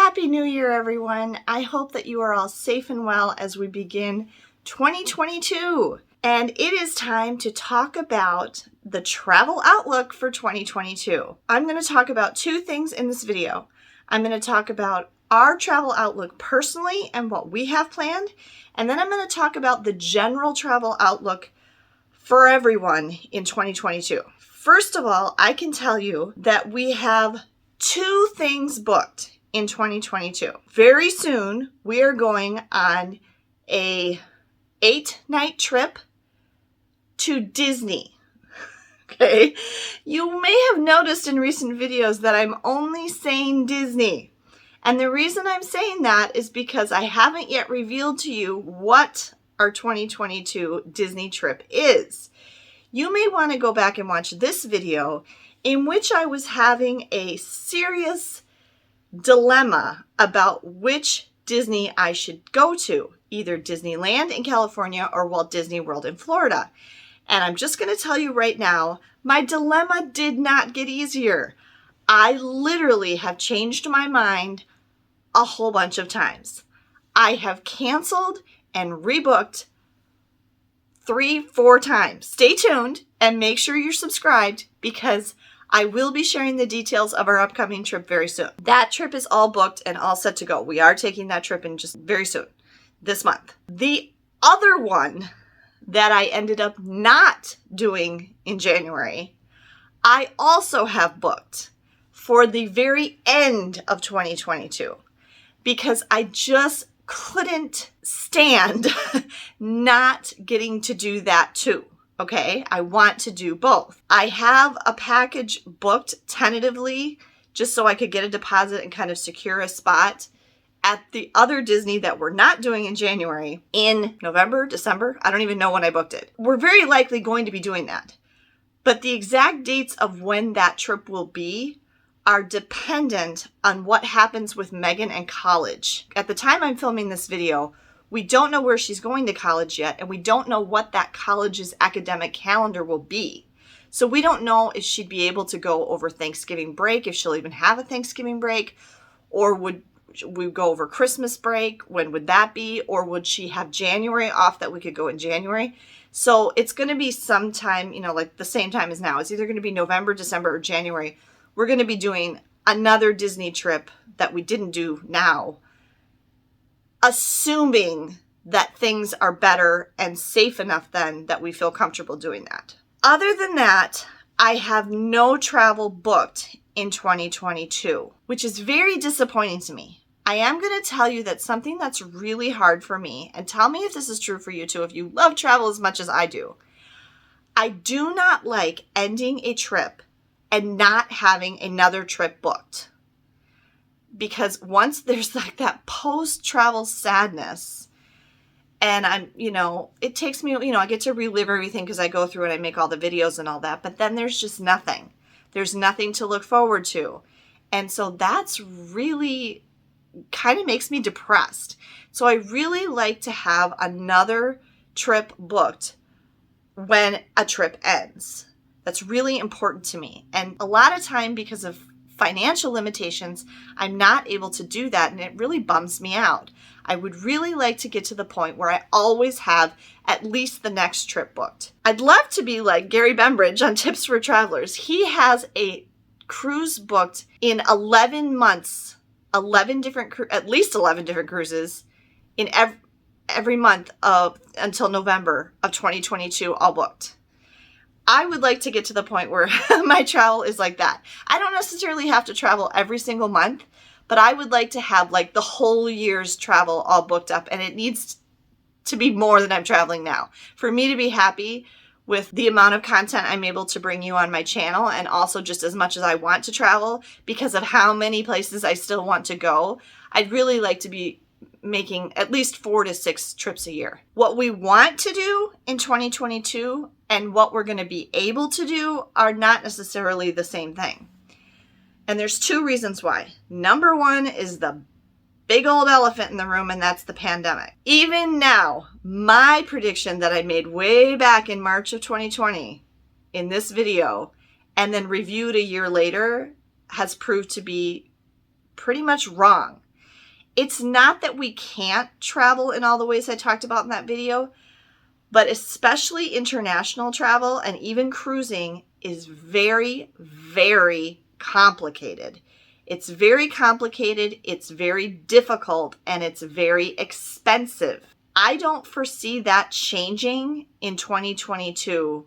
Happy New Year, everyone. I hope that you are all safe and well as we begin 2022. And it is time to talk about the travel outlook for 2022. I'm going to talk about two things in this video. I'm going to talk about our travel outlook personally and what we have planned. And then I'm going to talk about the general travel outlook for everyone in 2022. First of all, I can tell you that we have two things booked in 2022. Very soon, we are going on a 8-night trip to Disney. Okay. You may have noticed in recent videos that I'm only saying Disney. And the reason I'm saying that is because I haven't yet revealed to you what our 2022 Disney trip is. You may want to go back and watch this video in which I was having a serious dilemma about which Disney I should go to, either Disneyland in California or Walt Disney World in Florida. And I'm just going to tell you right now, my dilemma did not get easier. I literally have changed my mind a whole bunch of times. I have canceled and rebooked 3-4 times. Stay tuned and make sure you're subscribed because I will be sharing the details of our upcoming trip very soon. That trip is all booked and all set to go. We are taking that trip in just very soon, this month. The other one that I ended up not doing in January, I also have booked for the very end of 2022 because I just couldn't stand not getting to do that too. Okay, I want to do both. I have a package booked tentatively just so I could get a deposit and kind of secure a spot at the other Disney that we're not doing in January in November, December. I don't even know when I booked it. We're very likely going to be doing that. But the exact dates of when that trip will be are dependent on what happens with Megan and college. At the time I'm filming this video, we don't know where she's going to college yet, and we don't know what that college's academic calendar will be. So we don't know if she'd be able to go over Thanksgiving break, if she'll even have a Thanksgiving break, or would we go over Christmas break? When would that be? Or would she have January off that we could go in January? So it's going to be sometime, like the same time as now. It's either going to be November, December, or January. We're going to be doing another Disney trip that we didn't do now, assuming that things are better and safe enough then that we feel comfortable doing that. Other than that, I have no travel booked in 2022, which is very disappointing to me. I am going to tell you that something that's really hard for me, and tell me if this is true for you too, if you love travel as much as I do not like ending a trip and not having another trip booked. Because once there's like that post-travel sadness, and it takes me, I get to relive everything because I go through and I make all the videos and all that, but then there's just nothing. There's nothing to look forward to. And so that's really kind of makes me depressed. So I really like to have another trip booked when a trip ends. That's really important to me. And a lot of time because of financial limitations, I'm not able to do that, and it really bums me out. I would really like to get to the point where I always have at least the next trip booked. I'd love to be like Gary Bembridge on Tips for Travelers. He has a cruise booked in 11 months, at least 11 different cruises in every month until November of 2022, all booked. I would like to get to the point where my travel is like that. I don't necessarily have to travel every single month, but I would like to have like the whole year's travel all booked up, and it needs to be more than I'm traveling now. For me to be happy with the amount of content I'm able to bring you on my channel, and also just as much as I want to travel because of how many places I still want to go, I'd really like to be making at least 4 to 6 trips a year. What we want to do in 2022 and what we're going to be able to do are not necessarily the same thing. And there's 2 reasons why. Number 1 is the big old elephant in the room, and that's the pandemic. Even now, my prediction that I made way back in March of 2020 in this video and then reviewed a year later has proved to be pretty much wrong. It's not that we can't travel in all the ways I talked about in that video, but especially international travel and even cruising is very, very complicated. It's very complicated, it's very difficult, and it's very expensive. I don't foresee that changing in 2022,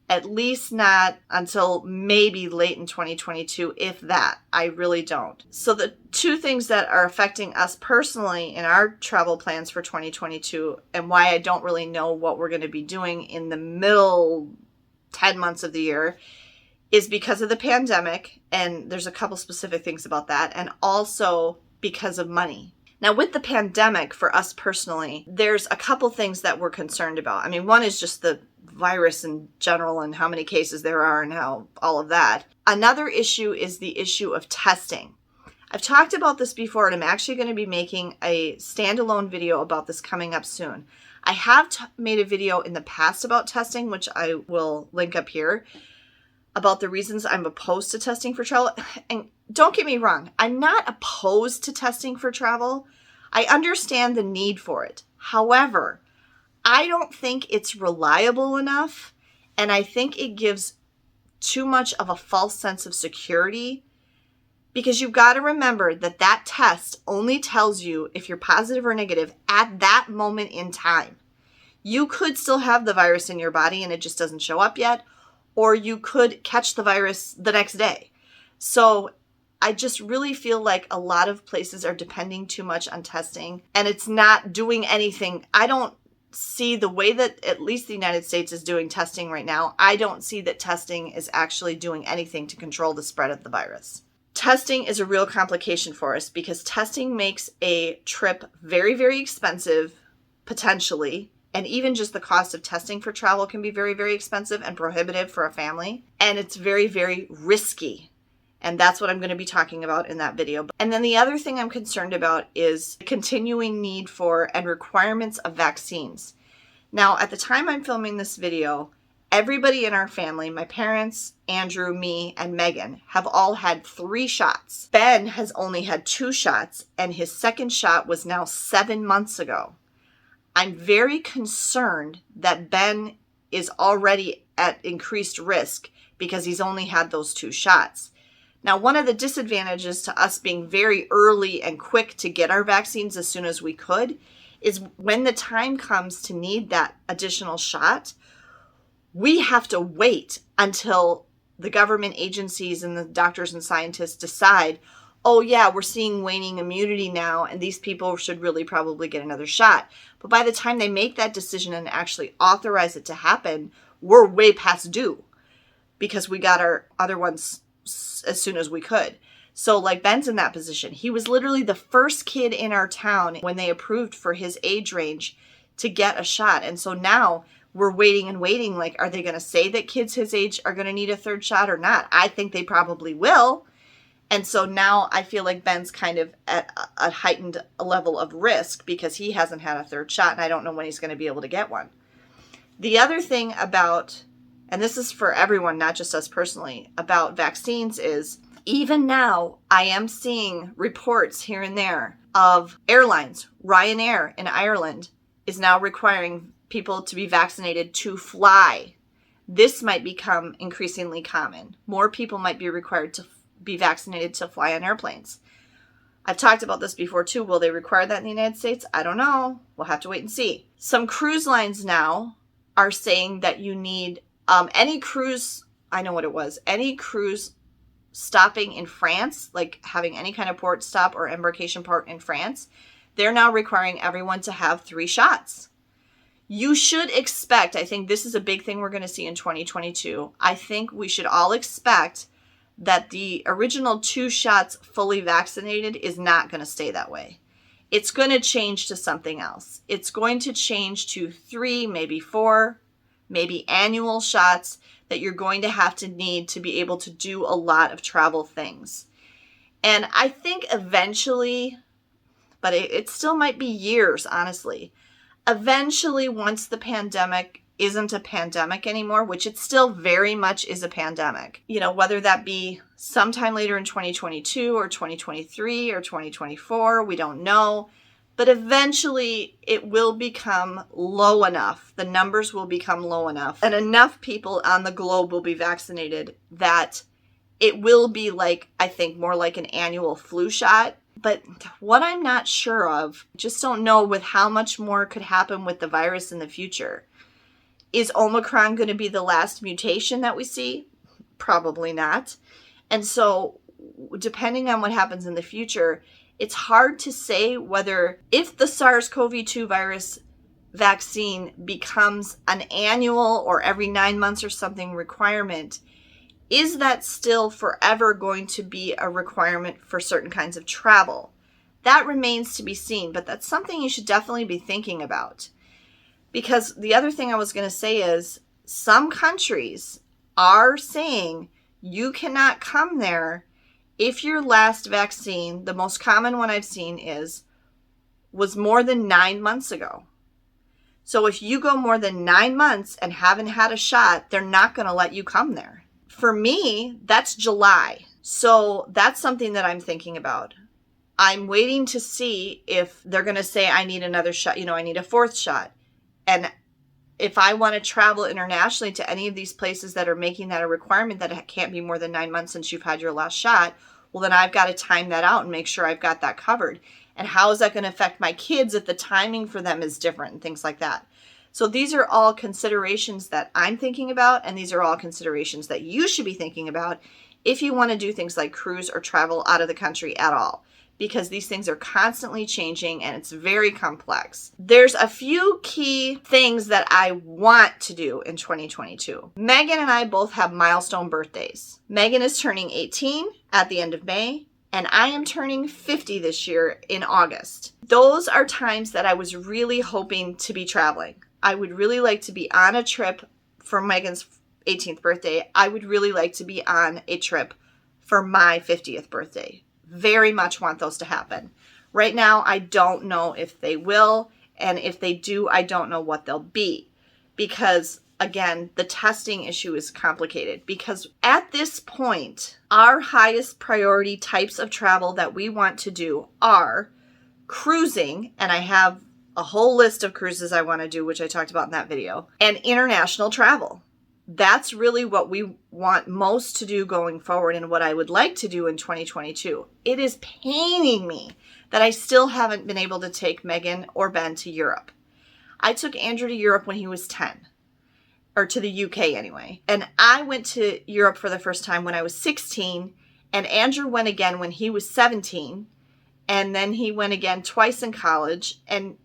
at least not until maybe late in 2022, if that. I really don't. So the two things that are affecting us personally in our travel plans for 2022, and why I don't really know what we're going to be doing in the middle 10 months of the year, is because of the pandemic, and there's a couple specific things about that, and also because of money. Now, with the pandemic, for us personally, there's a couple things that we're concerned about. I mean, one is just the virus in general and how many cases there are and how all of that. Another issue is the issue of testing. I've talked about this before, and I'm actually going to be making a standalone video about this coming up soon. I have made a video in the past about testing, which I will link up here, about the reasons I'm opposed to testing for travel. And don't get me wrong, I'm not opposed to testing for travel. I understand the need for it. However, I don't think it's reliable enough, and I think it gives too much of a false sense of security, because you've got to remember that that test only tells you if you're positive or negative at that moment in time. You could still have the virus in your body and it just doesn't show up yet, or you could catch the virus the next day. So I just really feel like a lot of places are depending too much on testing, and it's not doing anything. I don't see the way that at least the United States is doing testing right now. I don't see that testing is actually doing anything to control the spread of the virus. Testing is a real complication for us because testing makes a trip very, very expensive, potentially. And even just the cost of testing for travel can be very, very expensive and prohibitive for a family. And it's very, very risky. And that's what I'm going to be talking about in that video. And then the other thing I'm concerned about is the continuing need for and requirements of vaccines. Now, at the time I'm filming this video, everybody in our family, my parents, Andrew, me, and Megan, have all had 3 shots. Ben has only had 2 shots, and his second shot was now 7 months ago. I'm very concerned that Ben is already at increased risk because he's only had those 2 shots. Now, one of the disadvantages to us being very early and quick to get our vaccines as soon as we could is when the time comes to need that additional shot, we have to wait until the government agencies and the doctors and scientists decide, oh yeah, we're seeing waning immunity now, and these people should really probably get another shot. But by the time they make that decision and actually authorize it to happen, we're way past due because we got our other ones as soon as we could. So like Ben's in that position. He was literally the first kid in our town when they approved for his age range to get a shot. And so now we're waiting and waiting. Like, are they going to say that kids his age are going to need a 3rd shot or not? I think they probably will. And so now I feel like Ben's kind of at a heightened level of risk because he hasn't had a 3rd shot, and I don't know when he's going to be able to get one. The other thing about, and this is for everyone, not just us personally, about vaccines is even now I am seeing reports here and there of airlines. Ryanair in Ireland is now requiring people to be vaccinated to fly. This might become increasingly common. More people might be required to be vaccinated to fly on airplanes. I've talked about this before too. Will they require that in the United States? I don't know. We'll have to wait and see. Some cruise lines now are saying that you need any cruise, I know what it was, any cruise stopping in France, like having any kind of port stop or embarkation port in France, they're now requiring everyone to have 3 shots. You should expect, I think this is a big thing we're going to see in 2022. I think we should all expect that the original 2 shots fully vaccinated is not going to stay that way. It's going to change to something else. It's going to change to 3, maybe 4, maybe annual shots that you're going to have to need to be able to do a lot of travel things. And I think eventually, but it still might be years, honestly. Eventually, once the pandemic isn't a pandemic anymore, which it still very much is a pandemic. You know, whether that be sometime later in 2022 or 2023 or 2024, we don't know. But eventually it will become low enough. The numbers will become low enough and enough people on the globe will be vaccinated that it will be like, I think, more like an annual flu shot. But what I'm not sure of, just don't know with how much more could happen with the virus in the future. Is Omicron going to be the last mutation that we see? Probably not. And so depending on what happens in the future, it's hard to say whether if the SARS-CoV-2 virus vaccine becomes an annual or every 9 months or something requirement, is that still forever going to be a requirement for certain kinds of travel? That remains to be seen, but that's something you should definitely be thinking about. Because the other thing I was going to say is some countries are saying you cannot come there if your last vaccine, the most common one I've seen was more than 9 months ago. So if you go more than 9 months and haven't had a shot, they're not going to let you come there. For me, that's July. So that's something that I'm thinking about. I'm waiting to see if they're going to say I need another shot, I need a fourth shot. And if I want to travel internationally to any of these places that are making that a requirement that it can't be more than 9 months since you've had your last shot, well, then I've got to time that out and make sure I've got that covered. And how is that going to affect my kids if the timing for them is different and things like that? So these are all considerations that I'm thinking about, and these are all considerations that you should be thinking about if you want to do things like cruise or travel out of the country at all, because these things are constantly changing and it's very complex. There's a few key things that I want to do in 2022. Megan and I both have milestone birthdays. Megan is turning 18 at the end of May, and I am turning 50 this year in August. Those are times that I was really hoping to be traveling. I would really like to be on a trip for Megan's 18th birthday. I would really like to be on a trip for my 50th birthday. Very much want those to happen. Right now, I don't know if they will, and if they do, I don't know what they'll be. Because, again, the testing issue is complicated. Because at this point, our highest priority types of travel that we want to do are cruising, and I have a whole list of cruises I want to do, which I talked about in that video, and international travel. That's really what we want most to do going forward and what I would like to do in 2022. It is paining me that I still haven't been able to take Megan or Ben to Europe. I took Andrew to Europe when he was 10, or to the UK anyway. And I went to Europe for the first time when I was 16, and Andrew went again when he was 17, and then he went again twice in college, and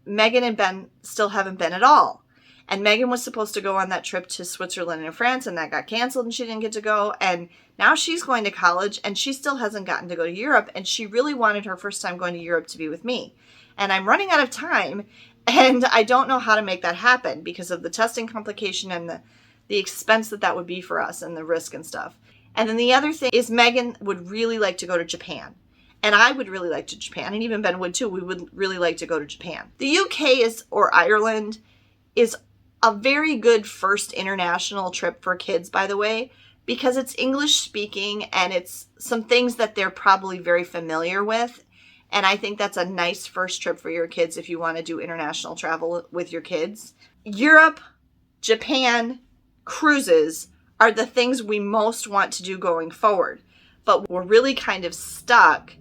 Megan and Ben still haven't been at all. And Megan was supposed to go on that trip to Switzerland and France, and that got canceled and she didn't get to go. And now she's going to college and she still hasn't gotten to go to Europe. And she really wanted her first time going to Europe to be with me. And I'm running out of time and I don't know how to make that happen because of the testing complication and the expense that would be for us and the risk and stuff. And then the other thing is Megan would really like to go to Japan. And I would really like to Japan, and even Ben would too. We would really like to go to Japan. The UK or Ireland is a very good first international trip for kids, by the way, because it's English speaking and it's some things that they're probably very familiar with. And I think that's a nice first trip for your kids if you want to do international travel with your kids. Europe, Japan, cruises are the things we most want to do going forward. But we're really kind of stuck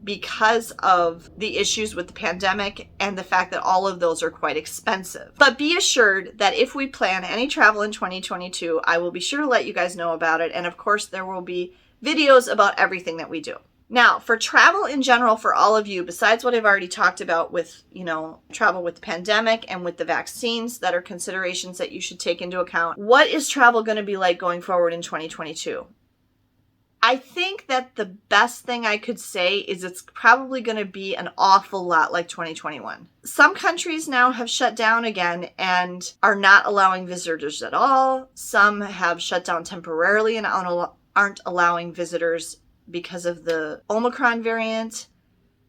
because of the issues with the pandemic and the fact that all of those are quite expensive. But be assured that if we plan any travel in 2022, I will be sure to let you guys know about it. And of course, there will be videos about everything that we do. Now, for travel in general, for all of you, besides what I've already talked about with, travel with the pandemic and with the vaccines that are considerations that you should take into account, what is travel going to be like going forward in 2022? I think that the best thing I could say is it's probably going to be an awful lot like 2021. Some countries now have shut down again and are not allowing visitors at all. Some have shut down temporarily and aren't allowing visitors because of the Omicron variant.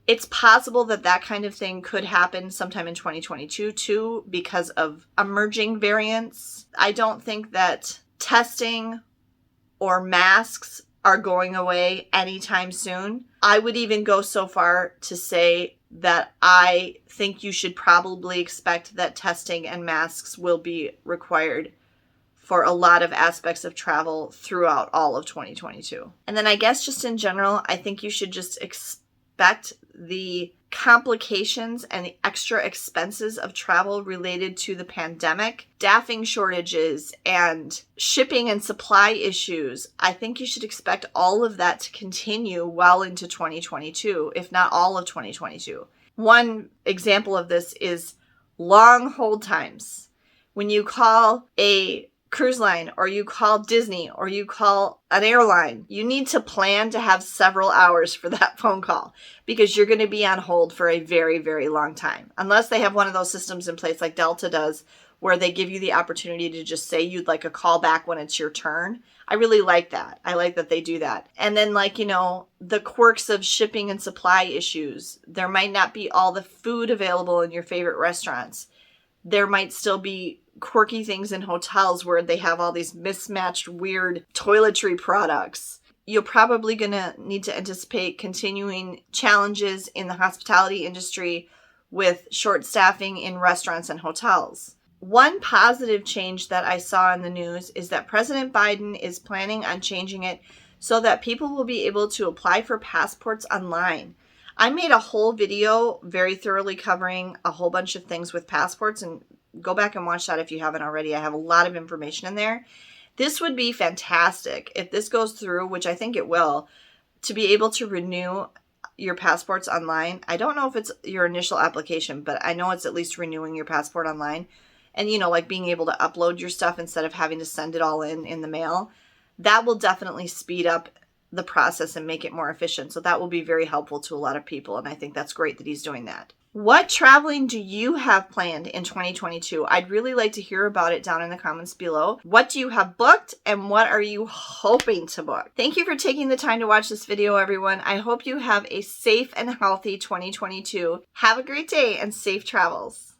It's possible that that kind of thing could happen sometime in 2022 too, because of emerging variants. I don't think that testing or masks are going away anytime soon. I would even go so far to say that I think you should probably expect that testing and masks will be required for a lot of aspects of travel throughout all of 2022. And then I guess just in general, I think you should just expect the complications and the extra expenses of travel related to the pandemic, staffing shortages, and shipping and supply issues. I think you should expect all of that to continue well into 2022, if not all of 2022. One example of this is long hold times. When you call a cruise line or you call Disney or you call an airline, you need to plan to have several hours for that phone call because you're going to be on hold for a very, very long time. Unless they have one of those systems in place like Delta does where they give you the opportunity to just say you'd like a call back when it's your turn. I really like that. I like that they do that. And then the quirks of shipping and supply issues. There might not be all the food available in your favorite restaurants. There might still be quirky things in hotels where they have all these mismatched weird toiletry products. You're probably going to need to anticipate continuing challenges in the hospitality industry with short staffing in restaurants and hotels. One positive change that I saw in the news is that President Biden is planning on changing it so that people will be able to apply for passports online. I made a whole video very thoroughly covering a whole bunch of things with passports, and go back and watch that if you haven't already. I have a lot of information in there. This would be fantastic if this goes through, which I think it will, to be able to renew your passports online. I don't know if it's your initial application, but I know it's at least renewing your passport online. And, like being able to upload your stuff instead of having to send it all in the mail. That will definitely speed up the process and make it more efficient. So that will be very helpful to a lot of people. And I think that's great that he's doing that. What traveling do you have planned in 2022? I'd really like to hear about it down in the comments below. What do you have booked and what are you hoping to book? Thank you for taking the time to watch this video, everyone. I hope you have a safe and healthy 2022. Have a great day and safe travels.